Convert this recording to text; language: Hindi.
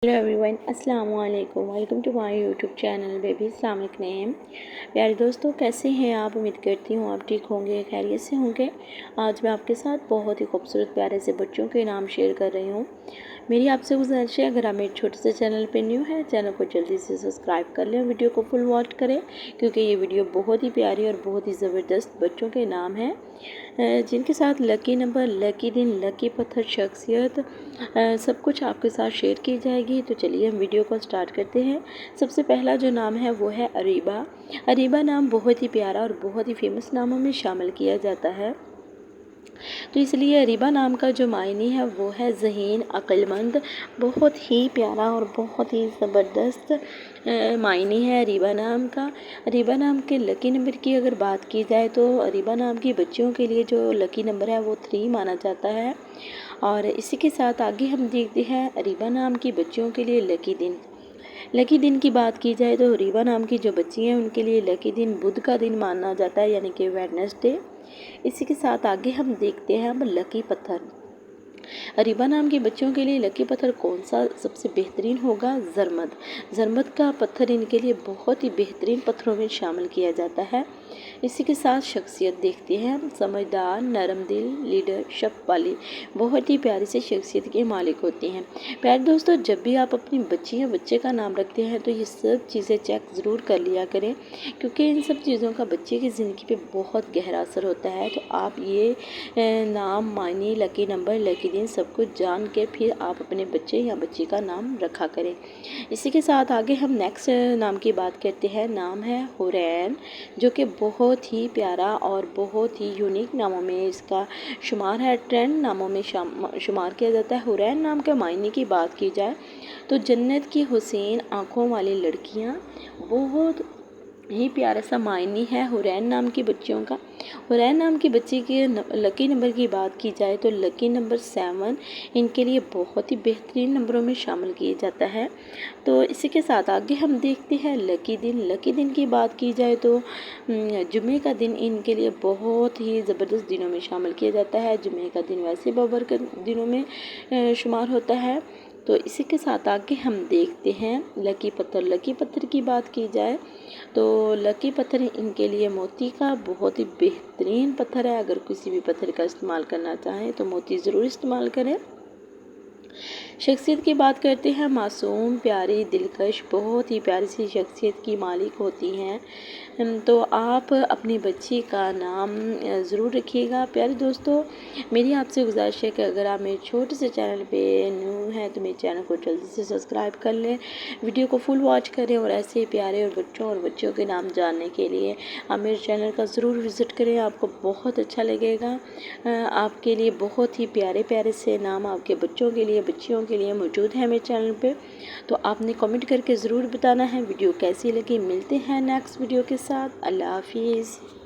हेलो एवरीवन, अस्सलाम वालेकुम। Welcome to my YouTube channel baby Islamic name. प्यारे दोस्तों, कैसे हैं आप? उम्मीद करती हूँ आप ठीक होंगे, खैरियत से होंगे। आज मैं आपके साथ बहुत ही खूबसूरत प्यारे से बच्चों के नाम शेयर कर रही हूँ। मेरी आपसे गुजारिश है, अगर आप मेरे छोटे से चैनल पे न्यू है, चैनल को जल्दी से सब्सक्राइब कर लें, वीडियो को फुल वॉच करें, क्योंकि ये वीडियो बहुत ही प्यारी और बहुत ही ज़बरदस्त बच्चों के नाम हैं, जिनके साथ लकी नंबर, लकी दिन, लकी पत्थर, शख्सियत, सब कुछ आपके साथ शेयर की जाएगी। तो चलिए हम वीडियो को स्टार्ट करते हैं। सबसे पहला जो नाम है वो है अरीबा। अरीबा नाम बहुत ही प्यारा और बहुत ही फेमस नामों में शामिल किया जाता है, तो इसलिए अरीबा नाम का जो मायने है वो है ज़हीन, अक्लमंद। बहुत ही प्यारा और बहुत ही ज़बरदस्त मायने है अरीबा नाम का। अरीबा नाम के लकी नंबर की अगर बात की जाए तो अरीबा नाम की बच्चियों के लिए जो लकी नंबर है वो 3 माना जाता है। और इसी के साथ आगे हम देखते हैं अरीबा नाम की बच्चियों के लिए लकी दिन। लकी दिन की बात की जाए तो अरीबा नाम की जो बच्ची हैं उनके लिए लकी दिन बुध का दिन माना जाता है, यानी कि वेडनेसडे। इसी के साथ आगे हम देखते हैं अब लकी पत्थर। अरीबा नाम के बच्चों के लिए लकी पत्थर कौन सा सबसे बेहतरीन होगा? जरमद। जरमद का पत्थर इनके लिए बहुत ही बेहतरीन पत्थरों में शामिल किया जाता है। इसी के साथ शख्सियत देखते हैं हम। समझदार, नरम दिल, लीडर, शक वाली, बहुत ही प्यारी से शख्सियत के मालिक होती हैं। प्यारे दोस्तों, जब भी आप अपनी बच्ची या बच्चे का नाम रखते हैं तो ये सब चीज़ें चेक ज़रूर कर लिया करें, क्योंकि इन सब चीज़ों का बच्चे की ज़िंदगी पे बहुत गहरा असर होता है। तो आप ये नाम, मायने, लकी नंबर, लकी दिन सब कुछ जान के फिर आप अपने बच्चे या बच्ची का नाम रखा करें। इसी के साथ आगे हम नेक्स्ट नाम की बात करते हैं। नाम है हुरैन, जो कि बहुत ही प्यारा और बहुत ही यूनिक नामों में इसका शुमार है, ट्रेंड नामों में शुमार किया जाता है। हुरैन नाम के मायने की बात की जाए तो जन्नत की हुसैन आँखों वाली लड़कियाँ, बहुत ही प्यारा सा मायने है हुरैन नाम की बच्चियों का। हुरैन नाम की बच्ची के लकी नंबर की बात की जाए तो लकी नंबर 7 इनके लिए बहुत ही बेहतरीन नंबरों में शामिल किया जाता है। तो इसी के साथ आगे हम देखते हैं लकी दिन। लकी दिन की बात की जाए तो जुमे का दिन इनके लिए बहुत ही ज़बरदस्त दिनों में शामिल किया जाता है। जुमे का दिन वैसे बाबरकत दिनों में शुमार होता है। तो इसी के साथ आगे हम देखते हैं लकी पत्थर। लकी पत्थर की बात की जाए तो लकी पत्थर इनके लिए मोती का बहुत ही बेहतरीन पत्थर है। अगर किसी भी पत्थर का इस्तेमाल करना चाहें तो मोती ज़रूर इस्तेमाल करें। शख्सियत की बात करते हैं। मासूम, प्यारी, दिलकश, बहुत ही प्यारी सी शख्सियत की मालिक होती हैं। तो आप अपनी बच्ची का नाम ज़रूर रखिएगा। प्यारे दोस्तों, मेरी आपसे गुजारिश है कि अगर आप मेरे छोटे से चैनल पे न्यू हैं तो मेरे चैनल को जल्दी से सब्सक्राइब कर लें, वीडियो को फुल वॉच करें और ऐसे प्यारे और बच्चों और बच्चियों के नाम जानने के लिए आप मेरे चैनल का ज़रूर विज़िट करें। आपको बहुत अच्छा लगेगा। आपके लिए बहुत ही प्यारे प्यारे से नाम आपके बच्चों के लिए, बच्चियों के लिए मौजूद है मेरे चैनल पे। तो आपने कमेंट करके ज़रूर बताना है वीडियो कैसी लगी। मिलते हैं नेक्स्ट वीडियो के साथ। अल्लाह हाफिज़।